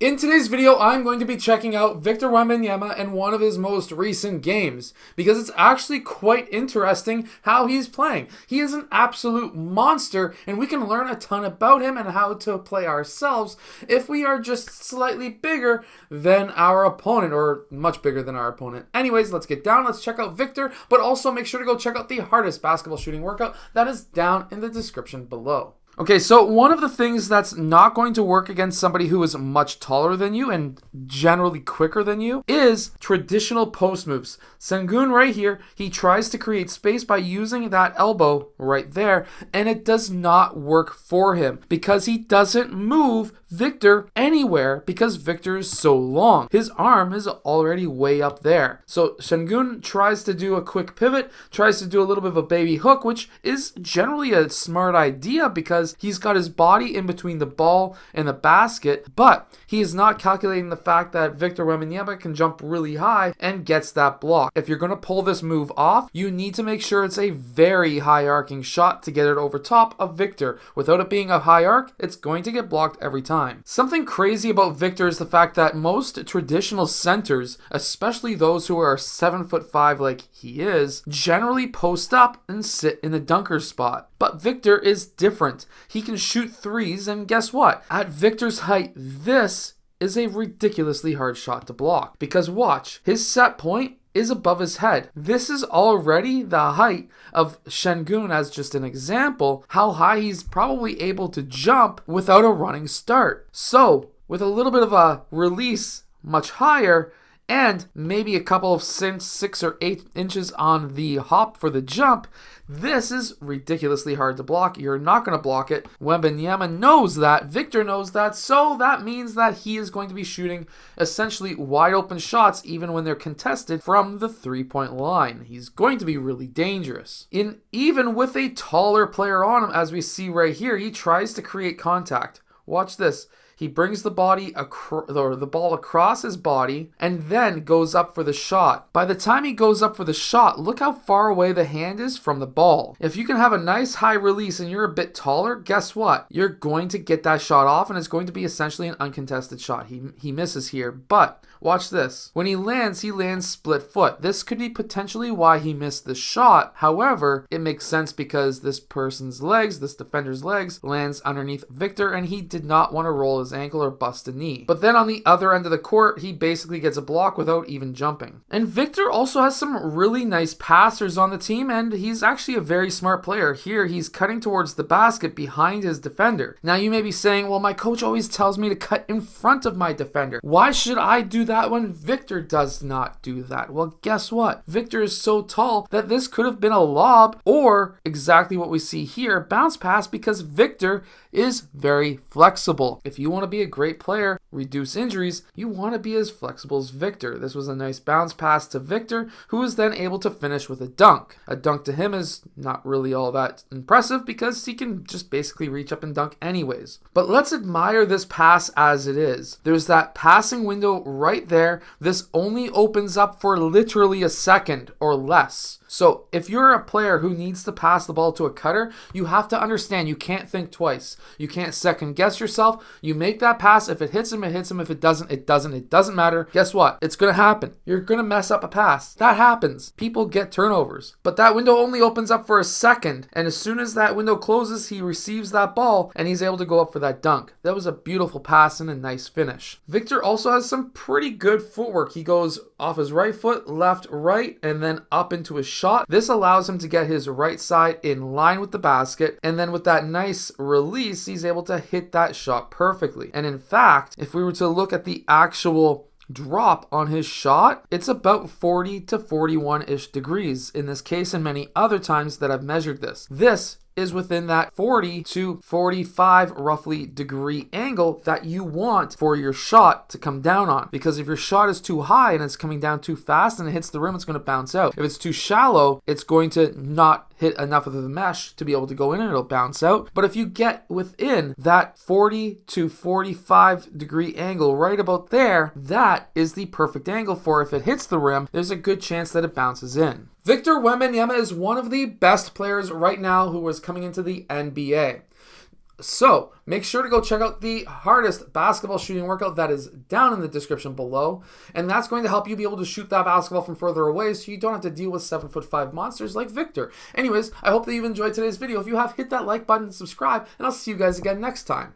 In today's video, I'm going to be checking out Victor Wembenyama and one of his most recent games because it's actually quite interesting how he's playing. He is an absolute monster and we can learn a ton about him and how to play ourselves if we are just slightly bigger than our opponent or much bigger than our opponent. Anyways, let's get down. Let's check out Victor, but also make sure to go check out the hardest basketball shooting workout that is down in the description below. Okay, so one of the things that's not going to work against somebody who is much taller than you and generally quicker than you is traditional post moves. Sengun right here, he tries to create space by using that elbow right there, and it does not work for him because he doesn't move Victor anywhere because Victor is so long. His arm is already way up there. So Sengun tries to do a quick pivot, tries to do a little bit of a baby hook, which is generally a smart idea because he's got his body in between the ball and the basket, but he is not calculating the fact that Victor Wembenyama can jump really high and gets that block. If you're going to pull this move off, you need to make sure it's a very high arcing shot to get it over top of Victor. Without it being a high arc, it's going to get blocked every time. Something crazy about Victor is the fact that most traditional centers, especially those who are 7'5" like he is, generally post up and sit in the dunker spot. But Victor is different. He can shoot threes, and guess what? At Victor's height, this is a ridiculously hard shot to block. Because watch, his set point is above his head. This is already the height of Sengun as just an example, how high he's probably able to jump without a running start. So, with a little bit of a release much higher, and maybe a couple of 6 or 8 inches on the hop for the jump, this is ridiculously hard to block. You're not going to block it. Wembenyama knows that. Victor knows that. So that means that he is going to be shooting essentially wide open shots even when they're contested from the 3-point line. He's going to be really dangerous. Even with a taller player on him, as we see right here, he tries to create contact. Watch this. He brings the ball across his body and then goes up for the shot. By the time he goes up for the shot, look how far away the hand is from the ball. If you can have a nice high release and you're a bit taller, guess what? You're going to get that shot off and it's going to be essentially an uncontested shot. He misses here, but watch this. When he lands split foot. This could be potentially why he missed the shot. However, it makes sense because this defender's legs, lands underneath Victor and he did not want to roll his ankle or bust a knee. But then on the other end of the court, he basically gets a block without even jumping. And Victor also has some really nice passers on the team, and he's actually a very smart player. Here, he's cutting towards the basket behind his defender. Now, you may be saying, well, my coach always tells me to cut in front of my defender. Why should I do that when Victor does not do that? Well, guess what? Victor is so tall that this could have been a lob or exactly what we see here, bounce pass, because Victor is very flexible. If you want to be a great player, reduce injuries, you want to be as flexible as Victor. This was a nice bounce pass to Victor, who was then able to finish with a dunk. A dunk to him is not really all that impressive because he can just basically reach up and dunk anyways. But let's admire this pass as it is. There's that passing window right there. This only opens up for literally a second or less. So if you're a player who needs to pass the ball to a cutter, you have to understand you can't think twice. You can't second guess yourself. You make that pass. If it hits him, it hits him. If it doesn't, it doesn't. It doesn't matter. Guess what? It's going to happen. You're going to mess up a pass. That happens. People get turnovers. But that window only opens up for a second. And as soon as that window closes, he receives that ball and he's able to go up for that dunk. That was a beautiful pass and a nice finish. Victor also has some pretty good footwork. He goes off his right foot, left, right, and then up into his shot. This allows him to get his right side in line with the basket, and then with that nice release, he's able to hit that shot perfectly. And in fact, if we were to look at the actual drop on his shot, it's about 40 to 41-ish degrees in this case and many other times that I've measured this. This is within that 40 to 45 roughly degree angle that you want for your shot to come down on. Because if your shot is too high and it's coming down too fast and it hits the rim, it's going to bounce out. If it's too shallow, it's going to not hit enough of the mesh to be able to go in and it'll bounce out. But if you get within that 40 to 45 degree angle right about there, that is the perfect angle for if it hits the rim, there's a good chance that it bounces in. Victor Wembenyama is one of the best players right now who is coming into the NBA. So make sure to go check out the hardest basketball shooting workout that is down in the description below. And that's going to help you be able to shoot that basketball from further away so you don't have to deal with 7'5" monsters like Victor. Anyways, I hope that you've enjoyed today's video. If you have, hit that like button, subscribe, and I'll see you guys again next time.